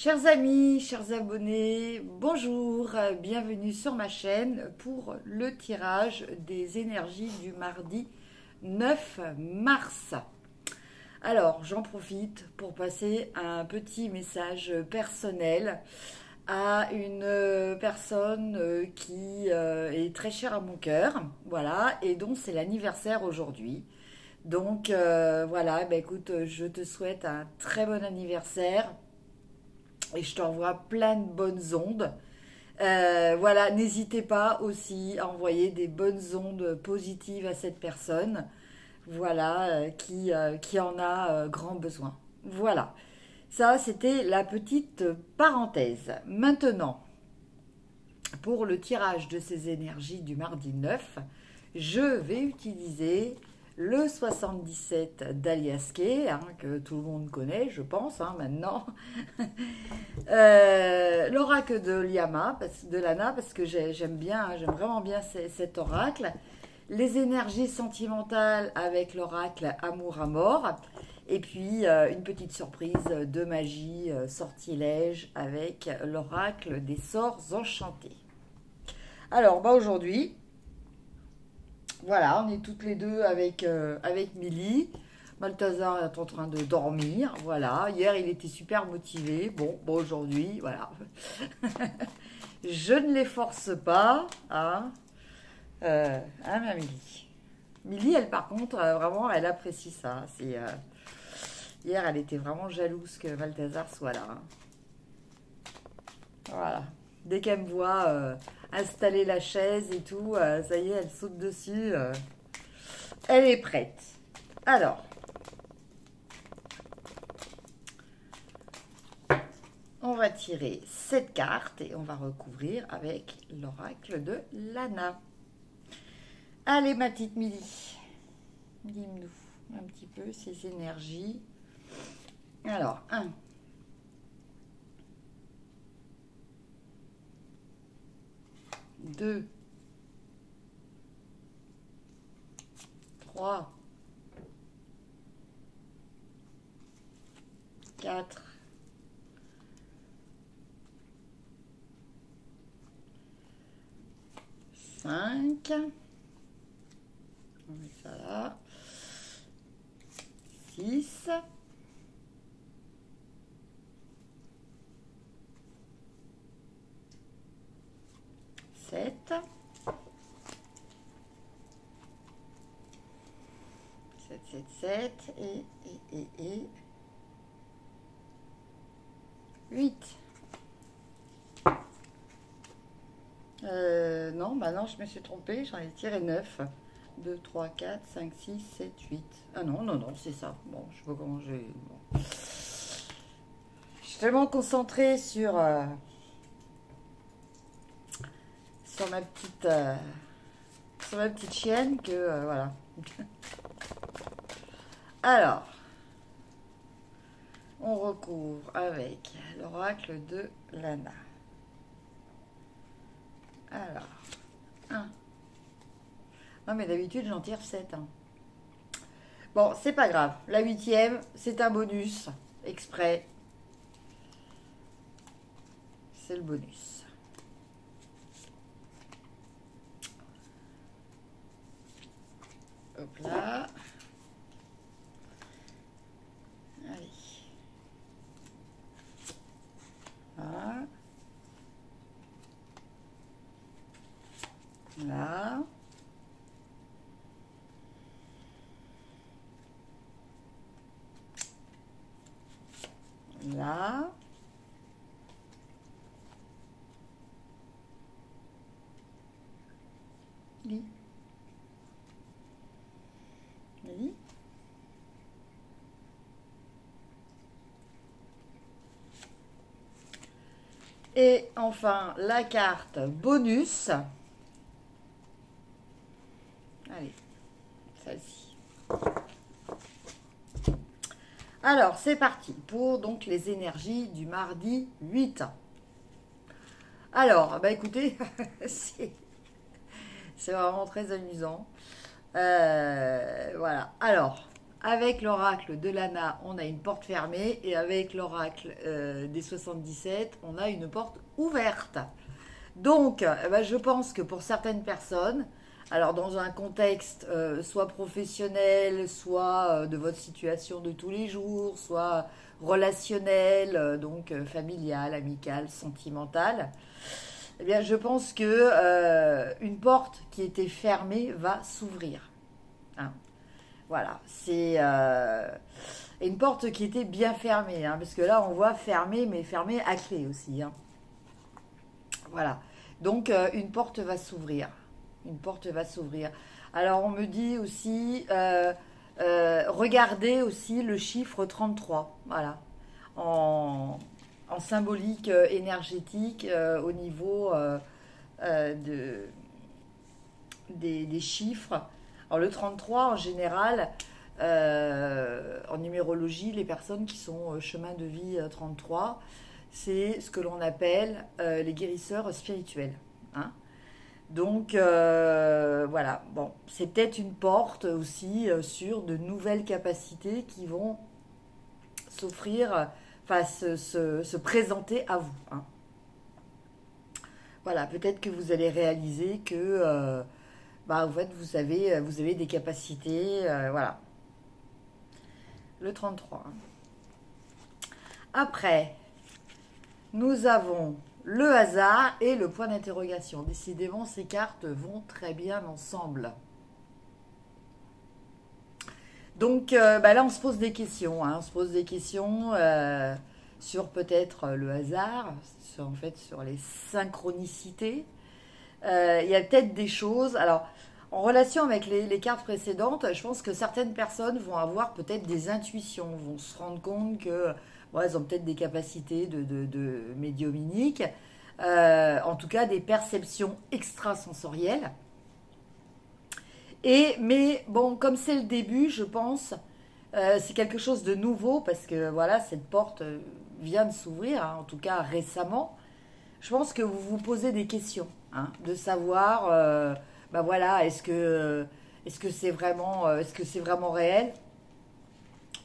Chers amis, chers abonnés, bonjour, bienvenue sur ma chaîne pour le tirage des énergies du mardi 9 mars. Alors, j'en profite pour passer un petit message personnel à une personne qui est très chère à mon cœur, voilà, et dont c'est l'anniversaire aujourd'hui. Donc voilà, écoute, je te souhaite un très bon anniversaire et je t'envoie plein de bonnes ondes. Voilà, n'hésitez pas aussi à envoyer des bonnes ondes positives à cette personne, voilà, qui en a grand besoin. Voilà, ça c'était la petite parenthèse. Maintenant, pour le tirage de ces énergies du mardi 9, je vais utiliser le 77 d'Aliaské, que tout le monde connaît, je pense, maintenant. L'oracle de Liama, de Lana, parce que j'aime bien, j'aime vraiment bien cet oracle. Les énergies sentimentales avec l'oracle Amour à mort. Et puis une petite surprise de magie, sortilège avec l'oracle des sorts enchantés. Alors, aujourd'hui, voilà, on est toutes les deux avec Milly. Balthazar est en train de dormir, voilà. Hier, il était super motivé. Bon, aujourd'hui, voilà. Je ne les force pas, hein. Ma Milly. Milly, elle, par contre, vraiment, elle apprécie ça. Hier, elle était vraiment jalouse que Balthazar soit là, hein. Voilà. Dès qu'elle me voit installer la chaise et tout, ça y est, elle saute dessus. Elle est prête. Alors, on va tirer cette carte et on va recouvrir avec l'oracle de Lana. Allez, ma petite Milly, dis-nous un petit peu ces énergies. Alors, 1, 2, 3, 4, 5, on met ça là, 6, 7, 7 et 8. Non, non, je me suis trompée, j'en ai tiré 9. 2, 3, 4, 5, 6, 7, 8. Ah non, c'est ça. Bon, je sais pas comment j'ai... Bon. Je suis tellement concentrée sur ma petite chienne que voilà. Alors, on recouvre avec l'oracle de Lana. Alors, 1. Non, mais d'habitude, j'en tire 7. Hein. Bon, c'est pas grave. La 8e, c'est un bonus. Exprès. C'est le bonus. Hop là. Allez. Voilà. Là. Là. Lit. Lit. Et enfin, la carte bonus. Allez, celle-ci. Alors, c'est parti pour donc les énergies du mardi 8. Alors, écoutez, c'est vraiment très amusant. Voilà. Alors, avec l'oracle de l'Anna, on a une porte fermée, et avec l'oracle des 77, on a une porte ouverte. Donc, je pense que pour certaines personnes, alors dans un contexte soit professionnel, soit de votre situation de tous les jours, soit relationnel, donc familial, amical, sentimental, eh bien, je pense que une porte qui était fermée va s'ouvrir. Hein. Voilà, c'est une porte qui était bien fermée, hein, parce que là on voit fermée, mais fermée à clé aussi. Hein. Voilà, donc une porte va s'ouvrir. Une porte va s'ouvrir. Alors on me dit aussi, regardez aussi le chiffre 33, voilà, en symbolique énergétique au niveau des chiffres. Alors le 33 en général, en numérologie, les personnes qui sont chemin de vie 33, c'est ce que l'on appelle les guérisseurs spirituels. Hein. Donc voilà, bon, c'est peut-être une porte aussi sur de nouvelles capacités qui vont s'offrir, enfin se présenter à vous. Hein. Voilà, peut-être que vous allez réaliser que en fait vous avez des capacités, voilà. Le 33. Hein. Après, nous avons le hasard et le point d'interrogation. Décidément, ces cartes vont très bien ensemble. Donc là, on se pose des questions. Hein. On se pose des questions sur peut-être le hasard, sur les synchronicités. Il y a peut-être des choses. Alors, en relation avec les cartes précédentes, je pense que certaines personnes vont avoir peut-être des intuitions, vont se rendre compte que elles ont peut-être des capacités de médiumniques, en tout cas des perceptions extrasensorielles. Mais bon, comme c'est le début, je pense, c'est quelque chose de nouveau, parce que voilà, cette porte vient de s'ouvrir, hein, en tout cas récemment. Je pense que vous vous posez des questions, hein, de savoir, voilà, est-ce que c'est vraiment réel,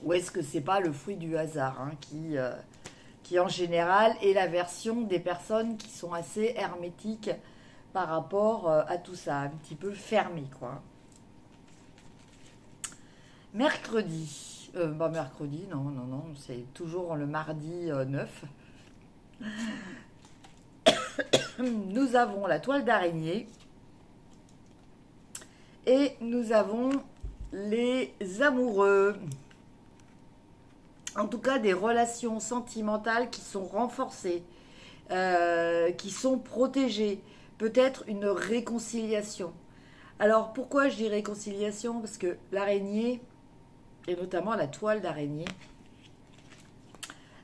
ou est-ce que c'est pas le fruit du hasard, hein, qui en général est la version des personnes qui sont assez hermétiques par rapport à tout ça, un petit peu fermées, quoi. Mercredi, mercredi, non, c'est toujours le mardi 9. Nous avons la toile d'araignée et nous avons les amoureux. En tout cas, des relations sentimentales qui sont renforcées, qui sont protégées. Peut-être une réconciliation. Alors, pourquoi je dis réconciliation? Parce que l'araignée, et notamment la toile d'araignée,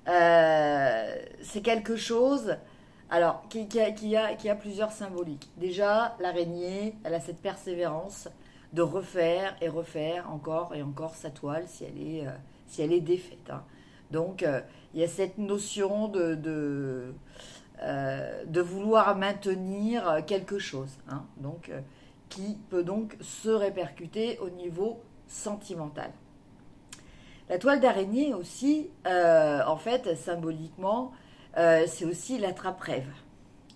c'est quelque chose, alors, qui a plusieurs symboliques. Déjà, l'araignée, elle a cette persévérance de refaire et refaire encore et encore sa toile si elle est défaite. Hein. Donc, il y a cette notion de vouloir maintenir quelque chose. Hein. Donc, qui peut donc se répercuter au niveau sentimental. La toile d'araignée aussi, en fait, symboliquement, c'est aussi l'attrape-rêve.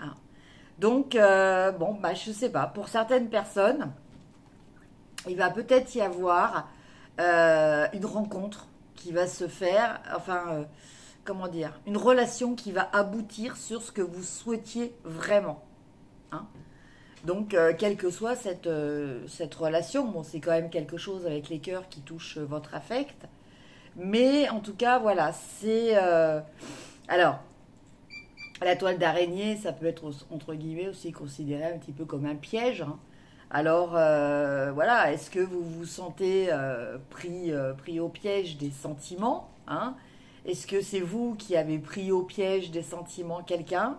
Hein. Donc, je sais pas, pour certaines personnes, il va peut-être y avoir une rencontre qui va se faire, une relation qui va aboutir sur ce que vous souhaitiez vraiment. Hein. Donc, quelle que soit cette relation, bon, c'est quand même quelque chose avec les cœurs qui touche votre affect. Mais en tout cas, voilà, c'est... alors, la toile d'araignée, ça peut être, entre guillemets, aussi considéré un petit peu comme un piège. Hein. Alors, voilà, est-ce que vous vous sentez pris au piège des sentiments, hein? Est-ce que c'est vous qui avez pris au piège des sentiments quelqu'un?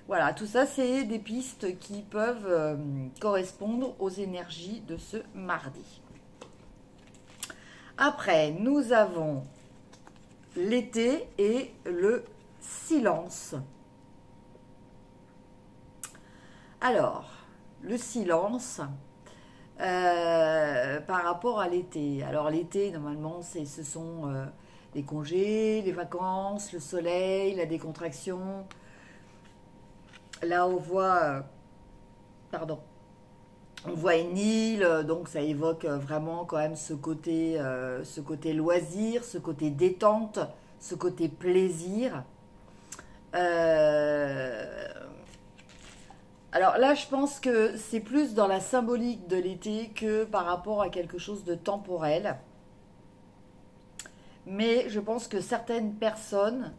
Voilà, tout ça, c'est des pistes qui peuvent correspondre aux énergies de ce mardi. Après, nous avons l'été et le silence. Alors, le silence, par rapport à l'été. Alors l'été, normalement, ce sont les congés, les vacances, le soleil, la décontraction. Là, on voit, pardon, on voit une île, donc ça évoque vraiment quand même ce côté loisir, ce côté détente, ce côté plaisir. Alors là, je pense que c'est plus dans la symbolique de l'été que par rapport à quelque chose de temporel. Mais je pense que certaines personnes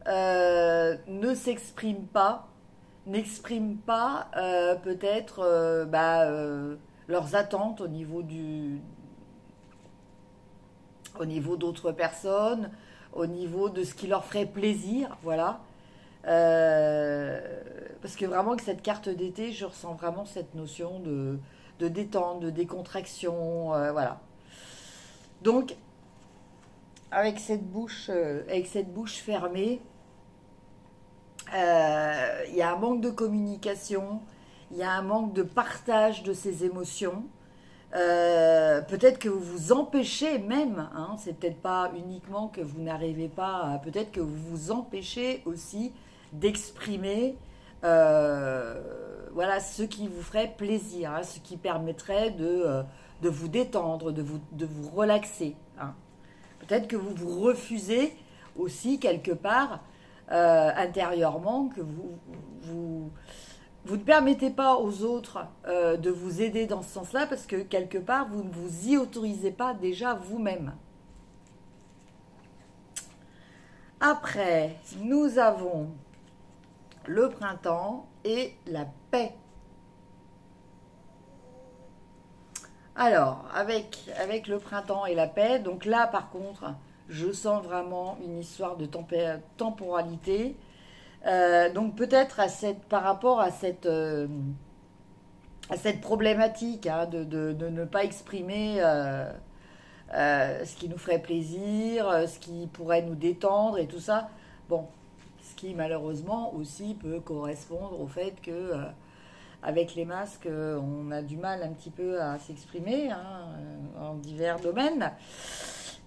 ne s'expriment pas, n'expriment pas peut-être leurs attentes au niveau d'autres personnes, au niveau de ce qui leur ferait plaisir, voilà. Parce que vraiment que cette carte d'été, je ressens vraiment cette notion de détente, de décontraction, voilà. Donc, avec cette bouche fermée, il y a un manque de communication, il y a un manque de partage de ses émotions. Peut-être que vous vous empêchez même, hein, c'est peut-être pas uniquement que vous n'arrivez pas, peut-être que vous vous empêchez aussi d'exprimer voilà, ce qui vous ferait plaisir, hein, ce qui permettrait de vous détendre, de vous relaxer. Hein. Peut-être que vous vous refusez aussi quelque part intérieurement, que vous ne permettez pas aux autres de vous aider dans ce sens-là parce que quelque part, vous ne vous y autorisez pas déjà vous-même. Après, nous avons le printemps et la paix. Alors, avec le printemps et la paix, donc là par contre, je sens vraiment une histoire de temporalité. Donc peut-être par rapport à cette problématique hein, de ne pas exprimer ce qui nous ferait plaisir, ce qui pourrait nous détendre et tout ça. Bon, ce qui malheureusement aussi peut correspondre au fait que avec les masques, on a du mal un petit peu à s'exprimer hein, en divers domaines.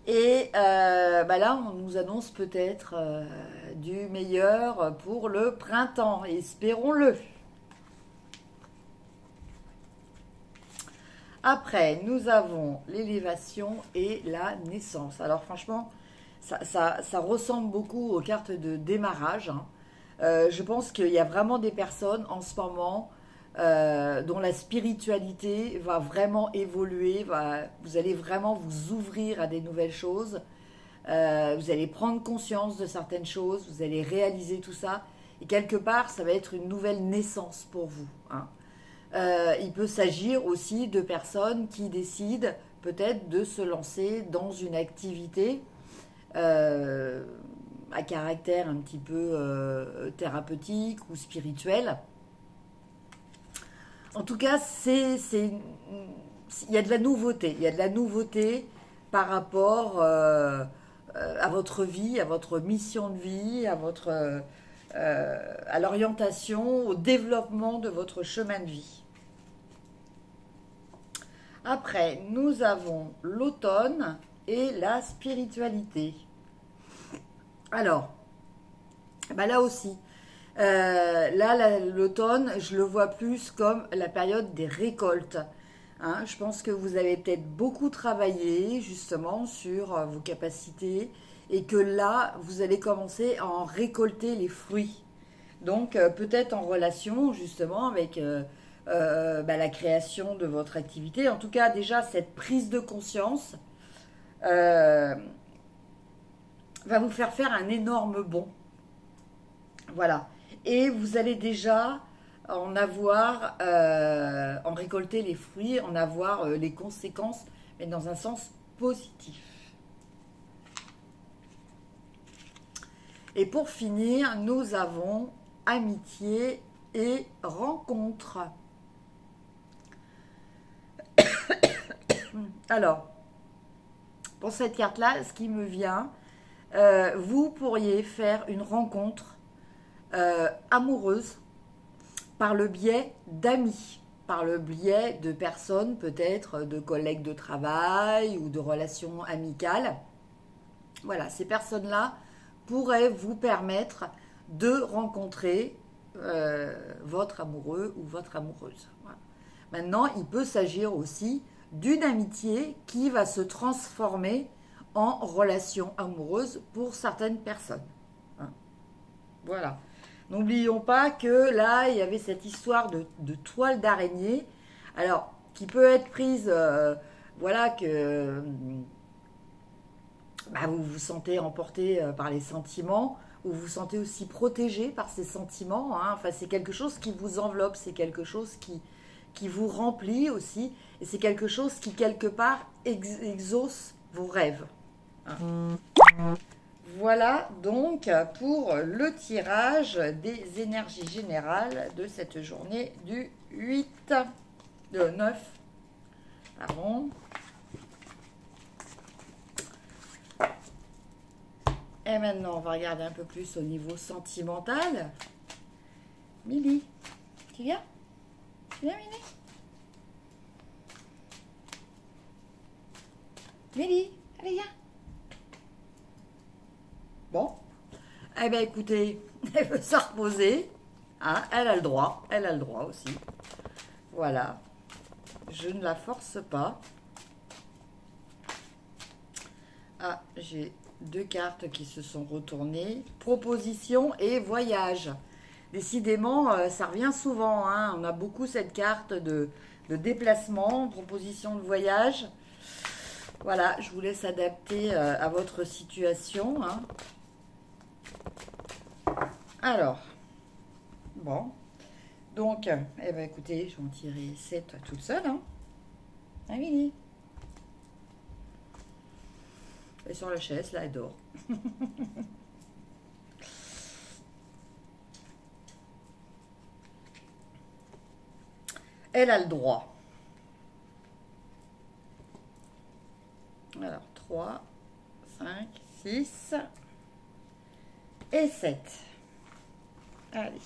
Et là, on nous annonce peut-être du meilleur pour le printemps. Espérons-le. Après, nous avons l'élévation et la naissance. Alors franchement, ça ressemble beaucoup aux cartes de démarrage. Hein. Je pense qu'il y a vraiment des personnes en ce moment dont la spiritualité va vraiment évoluer, vous allez vraiment vous ouvrir à des nouvelles choses, vous allez prendre conscience de certaines choses, vous allez réaliser tout ça, et quelque part, ça va être une nouvelle naissance pour vous. Hein. Il peut s'agir aussi de personnes qui décident peut-être de se lancer dans une activité à caractère un petit peu thérapeutique ou spirituel. En tout cas, il y a de la nouveauté. Il y a de la nouveauté par rapport à votre vie, à votre mission de vie, à l'orientation, au développement de votre chemin de vie. Après, nous avons l'automne et la spiritualité. Alors, là aussi, l'automne, je le vois plus comme la période des récoltes. Hein, je pense que vous avez peut-être beaucoup travaillé justement sur vos capacités et que là, vous allez commencer à en récolter les fruits. Donc, peut-être en relation justement avec la création de votre activité. En tout cas, déjà, cette prise de conscience va vous faire un énorme bond. Voilà. Et vous allez déjà en récolter les fruits, en avoir les conséquences, mais dans un sens positif. Et pour finir, nous avons amitié et rencontre. Alors, pour cette carte-là, ce qui me vient, vous pourriez faire une rencontre amoureuse par le biais d'amis. par le biais de personnes, peut-être de collègues de travail ou de relations amicales. Voilà, ces personnes-là pourraient vous permettre de rencontrer votre amoureux ou votre amoureuse. Voilà. Maintenant, il peut s'agir aussi d'une amitié qui va se transformer en relation amoureuse pour certaines personnes. Voilà. N'oublions pas que là, il y avait cette histoire de toile d'araignée, alors qui peut être prise, voilà, que vous vous sentez emporté par les sentiments, ou vous vous sentez aussi protégé par ces sentiments. Hein. Enfin, c'est quelque chose qui vous enveloppe, c'est quelque chose qui vous remplit aussi, et c'est quelque chose qui, quelque part, exauce vos rêves. Hein. Voilà donc pour le tirage des énergies générales de cette journée du 9. Pardon. Et maintenant, on va regarder un peu plus au niveau sentimental. Mimi, tu viens? Tu viens, Mimi? Mimi, allez, viens. Bon. Eh bien, écoutez, elle veut se reposer. Hein, elle a le droit aussi. Voilà. Je ne la force pas. Ah, j'ai 2 cartes qui se sont retournées. Proposition et voyage. Décidément, ça revient souvent. Hein. On a beaucoup cette carte de déplacement, proposition de voyage. Voilà, je vous laisse adapter à votre situation. Hein. Alors, bon. Donc, eh ben, écoutez, je vais en tirer 7 toute seule. Hein. Ah, Mini. Et sur la chaise, là, elle dort. Elle a le droit. Alors, 3, 5, 6 et 7. Allez.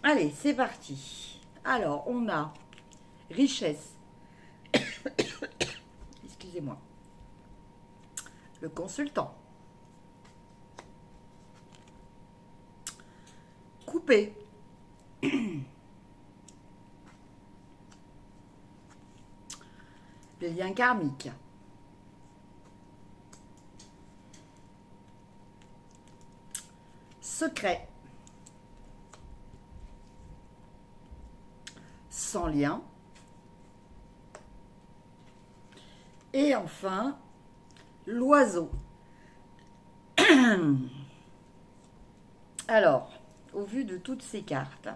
Allez, c'est parti. Alors, on a richesse. Excusez-moi. Le consultant. Coupé. Les liens karmiques. Secret. Sans lien. Et enfin, l'oiseau. Alors, au vu de toutes ces cartes,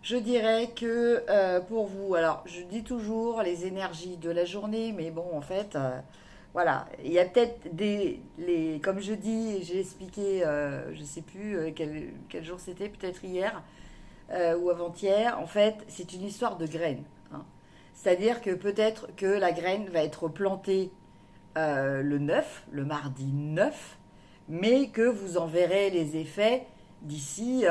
je dirais que pour vous, alors je dis toujours les énergies de la journée, mais bon, en fait, voilà, il y a peut-être comme je dis, j'ai expliqué, je ne sais plus quel jour c'était, peut-être hier ou avant-hier, en fait, c'est une histoire de graines. Hein. C'est-à-dire que peut-être que la graine va être plantée le 9, le mardi 9, mais que vous en verrez les effets d'ici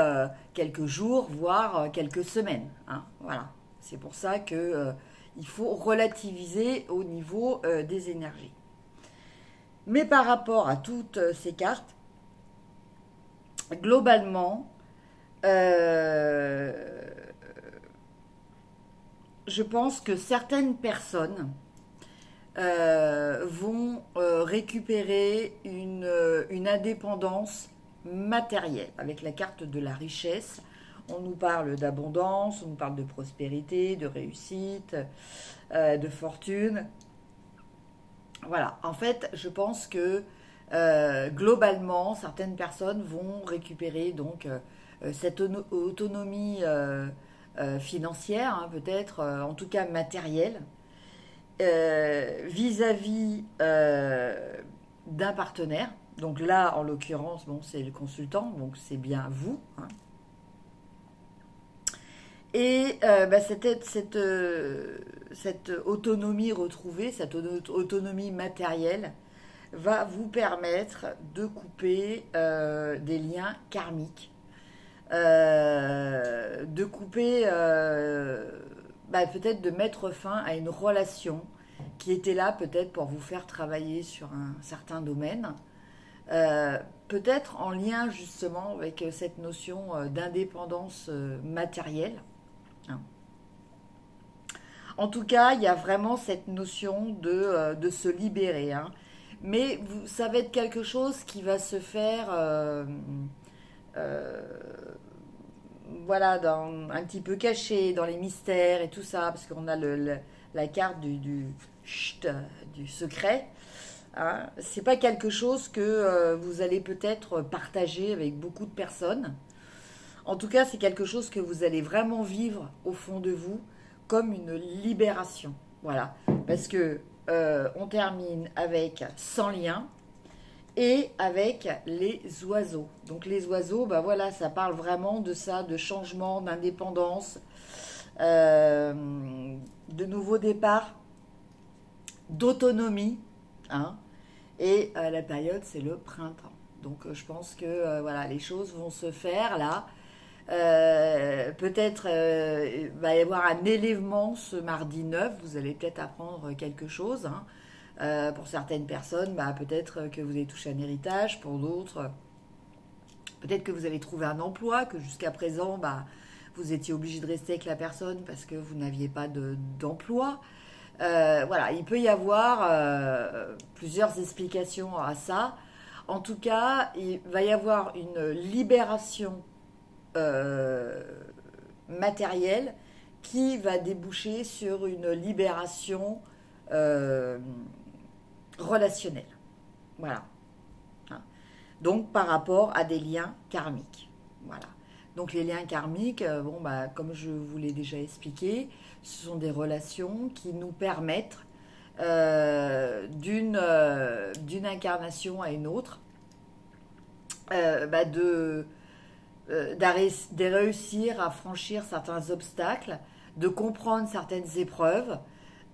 quelques jours, voire quelques semaines. Hein, voilà. C'est pour ça que il faut relativiser au niveau des énergies. Mais par rapport à toutes ces cartes, globalement, je pense que certaines personnes vont récupérer une indépendance matérielle. Avec la carte de la richesse, on nous parle d'abondance, on nous parle de prospérité, de réussite, de fortune. Voilà, en fait, je pense que globalement, certaines personnes vont récupérer donc cette autonomie financière, hein, peut-être, en tout cas matérielle, vis-à-vis d'un partenaire. Donc là, en l'occurrence, bon, c'est le consultant, donc c'est bien vous. Hein. Et cette autonomie retrouvée, cette autonomie matérielle, va vous permettre de couper des liens karmiques, de couper, peut-être de mettre fin à une relation qui était là peut-être pour vous faire travailler sur un certain domaine, peut-être en lien justement avec cette notion d'indépendance matérielle. Hein. En tout cas, il y a vraiment cette notion de se libérer. Hein. Mais ça va être quelque chose qui va se faire euh, voilà, un petit peu caché dans les mystères et tout ça, parce qu'on a la carte du secret. Hein. C'est pas quelque chose que vous allez peut-être partager avec beaucoup de personnes. En tout cas, c'est quelque chose que vous allez vraiment vivre au fond de vous comme une libération. Voilà. Parce que on termine avec sans lien et avec les oiseaux. Donc les oiseaux, voilà, ça parle vraiment de ça, de changement, d'indépendance, de nouveau départ, d'autonomie. Hein. Et la période, c'est le printemps. Donc je pense que voilà, les choses vont se faire là. Peut-être va y avoir un élévement ce mardi 9, vous allez peut-être apprendre quelque chose. Hein. Pour certaines personnes, peut-être que vous allez toucher un héritage, pour d'autres, peut-être que vous allez trouver un emploi, que jusqu'à présent, vous étiez obligé de rester avec la personne parce que vous n'aviez pas d'emploi. Voilà, il peut y avoir plusieurs explications à ça. En tout cas, il va y avoir une libération matérielle qui va déboucher sur une libération relationnelle. Voilà. Hein. Donc par rapport à des liens karmiques. Voilà. Donc les liens karmiques, comme je vous l'ai déjà expliqué, ce sont des relations qui nous permettent d'une incarnation à une autre de réussir à franchir certains obstacles, de comprendre certaines épreuves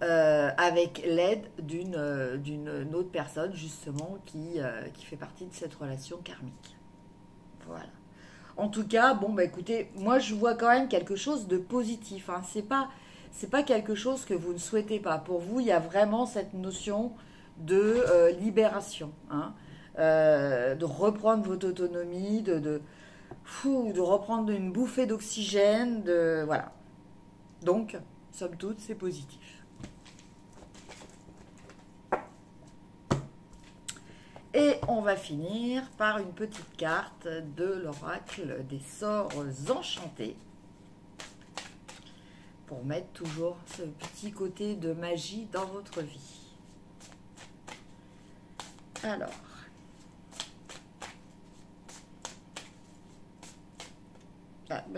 avec l'aide d'une autre personne justement qui fait partie de cette relation karmique. Voilà. En tout cas, écoutez, moi je vois quand même quelque chose de positif. Hein. C'est pas quelque chose que vous ne souhaitez pas. Pour vous, il y a vraiment cette notion de libération, hein. De reprendre votre autonomie, de reprendre une bouffée d'oxygène, voilà. Donc, somme toute, c'est positif. Et on va finir par une petite carte de l'oracle des sorts enchantés. Pour mettre toujours ce petit côté de magie dans votre vie. Alors.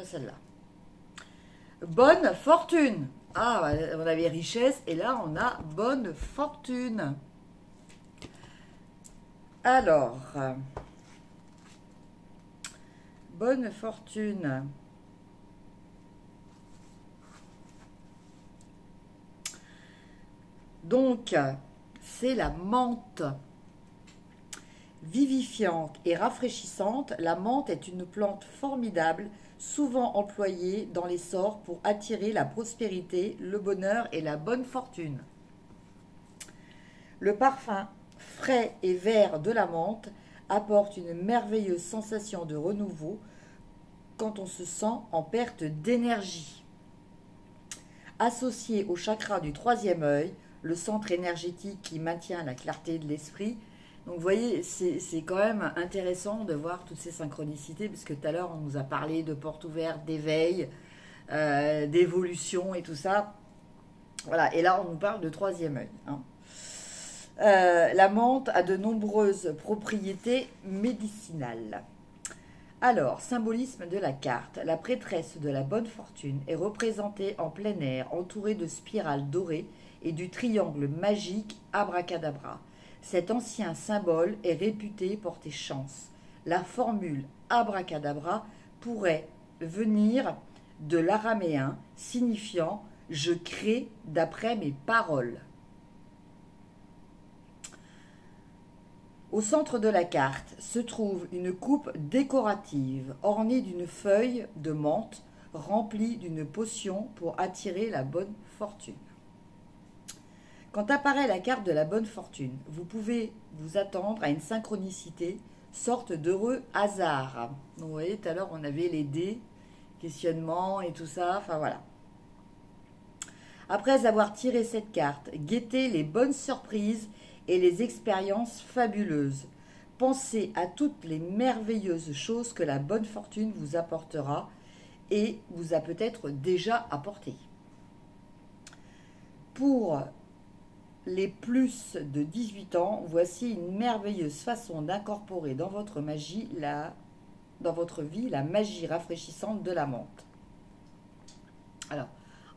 Celle-là. Bonne fortune. Ah, on avait richesse et là on a bonne fortune. Alors, bonne fortune. Donc, c'est la menthe. Vivifiante et rafraîchissante, la menthe est une plante formidable, souvent employée dans les sorts pour attirer la prospérité, le bonheur et la bonne fortune. Le parfum frais et vert de la menthe apporte une merveilleuse sensation de renouveau quand on se sent en perte d'énergie. Associé au chakra du troisième œil, le centre énergétique qui maintient la clarté de l'esprit. Donc vous voyez, c'est quand même intéressant de voir toutes ces synchronicités, parce que tout à l'heure on nous a parlé de portes ouvertes, d'éveil, d'évolution et tout ça. Voilà, et là on nous parle de troisième œil. Hein. La menthe a de nombreuses propriétés médicinales. Alors, symbolisme de la carte. La prêtresse de la bonne fortune est représentée en plein air, entourée de spirales dorées et du triangle magique abracadabra. Cet ancien symbole est réputé porter chance. La formule abracadabra pourrait venir de l'araméen signifiant « je crée d'après mes paroles ». Au centre de la carte se trouve une coupe décorative ornée d'une feuille de menthe remplie d'une potion pour attirer la bonne fortune. Quand apparaît la carte de la bonne fortune, vous pouvez vous attendre à une synchronicité, sorte d'heureux hasard. Donc vous voyez, tout à l'heure on avait les dés, questionnement et tout ça, enfin voilà. Après avoir tiré cette carte, guettez les bonnes surprises et les expériences fabuleuses. Pensez à toutes les merveilleuses choses que la bonne fortune vous apportera et vous a peut-être déjà apporté. Pour les plus de 18 ans, voici une merveilleuse façon d'incorporer dans votre vie la magie rafraîchissante de la menthe. Alors,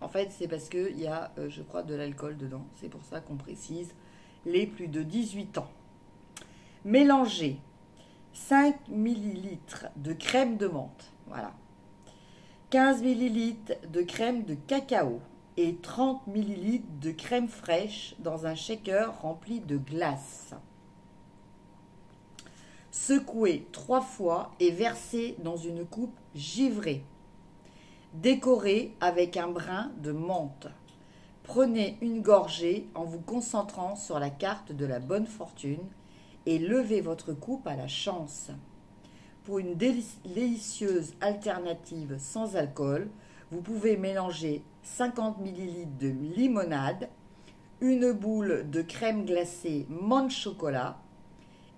en fait, c'est parce qu'il y a, je crois, de l'alcool dedans. C'est pour ça qu'on précise les plus de 18 ans. Mélangez 5 ml de crème de menthe, voilà, 15 ml de crème de cacao et 30 ml de crème fraîche dans un shaker rempli de glace. Secouez 3 fois et versez dans une coupe givrée. Décorez avec un brin de menthe. Prenez une gorgée en vous concentrant sur la carte de la bonne fortune et levez votre coupe à la chance. Pour une délicieuse alternative sans alcool, vous pouvez mélanger 50 ml de limonade, une boule de crème glacée menthe chocolat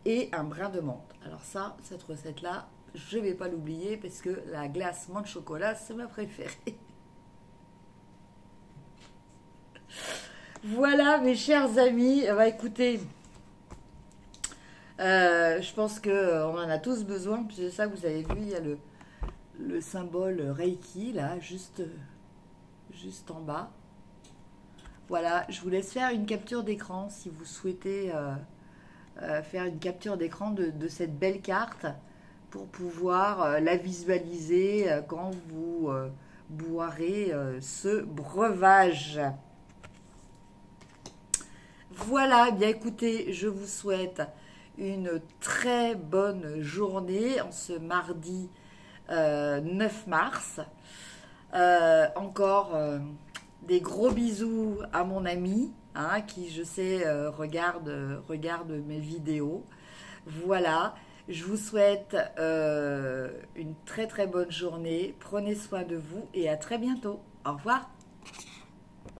et un brin de menthe. Alors ça, cette recette-là, je ne vais pas l'oublier parce que la glace menthe chocolat, c'est ma préférée. Voilà mes chers amis, écoutez, je pense qu'on en a tous besoin, puis c'est ça que vous avez vu, il y a le symbole Reiki là, juste en bas. Voilà, je vous laisse faire une capture d'écran si vous souhaitez faire une capture d'écran de cette belle carte pour pouvoir la visualiser quand vous boirez ce breuvage. Voilà, bien écoutez, je vous souhaite une très bonne journée en ce mardi 9 mars. Encore des gros bisous à mon ami qui, je sais, regarde mes vidéos. Voilà, je vous souhaite une très très bonne journée. Prenez soin de vous et à très bientôt. Au revoir.